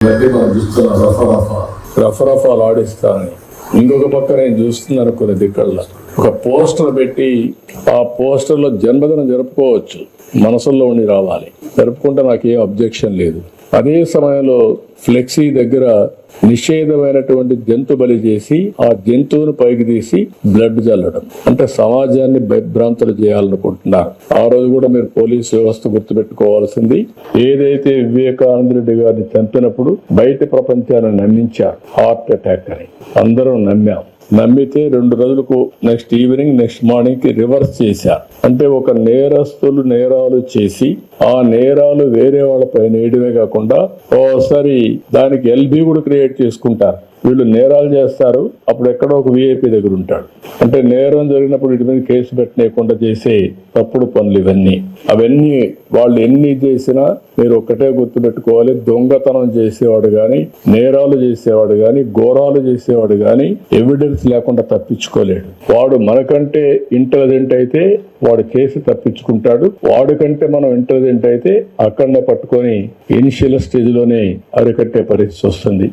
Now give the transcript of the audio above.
మనం చూస్తున్న రఫరాలు ఆడిస్తానని ఇంకొక పక్క నేను చూస్తున్నాను కొన్ని దిక్కల్లో ఒక పోస్టర్ పెట్టి ఆ పోస్టర్ లో జన్మదినం జరుపుకోవచ్చు, మనసుల్లో ఉండి రావాలి, జరుపుకుంటే నాకేం అబ్జెక్షన్ లేదు. అదే సమయంలో ఫ్లెక్సీ దగ్గర నిషేధమైనటువంటి జంతు బలి చేసి ఆ జంతువును పైకి తీసి బ్లడ్ చల్లడం అంటే సమాజాన్ని భయభ్రాంతులు చేయాలనుకుంటున్నారు. ఆ రోజు కూడా మీరు పోలీసు వ్యవస్థ గుర్తుపెట్టుకోవాల్సింది, ఏదైతే వివేకానంద రెడ్డి గారిని చంపినప్పుడు బయట ప్రపంచాన్ని నమ్మించారు హార్ట్ అటాక్ అని, అందరం నమ్మాం. నమ్మితే 2 రోజులకు నెక్స్ట్ ఈవినింగ్ నెక్స్ట్ మార్నింగ్ కి రివర్స్ చేశారు. అంటే ఒక నేరస్తులు నేరాలు చేసి ఆ నేరాలు వేరే వాళ్ళపై వేయడమే కాకుండా ఓసారి దానికి ఎల్బీ కూడా క్రియేట్ చేసుకుంటారు. వీళ్ళు నేరాలు చేస్తారు, అప్పుడు ఎక్కడో ఒక విఐపి దగ్గర ఉంటాడు. అంటే నేరం జరిగినప్పుడు వీటి మీద కేసు పెట్టలేకుండా చేసే తప్పుడు పనులు అవన్నీ వాళ్ళు ఎన్ని చేసినా మీరు ఒక్కటే గుర్తుపెట్టుకోవాలి, దొంగతనం చేసేవాడు గాని, నేరాలు చేసేవాడు గాని, ఘోరాలు చేసేవాడు గాని ఎవిడెన్స్ లేకుండా తప్పించుకోలేడు. వాడు మనకంటే ఇంటెలిజెంట్ అయితే వాడు కేసు తప్పించుకుంటాడు, వాడికంటే మనం ఇంటెలిజెంట్ అయితే అక్కడనే పట్టుకొని ఇనిషియల్ స్టేజ్ లోనే అరికట్టే పరిస్థితి వస్తుంది.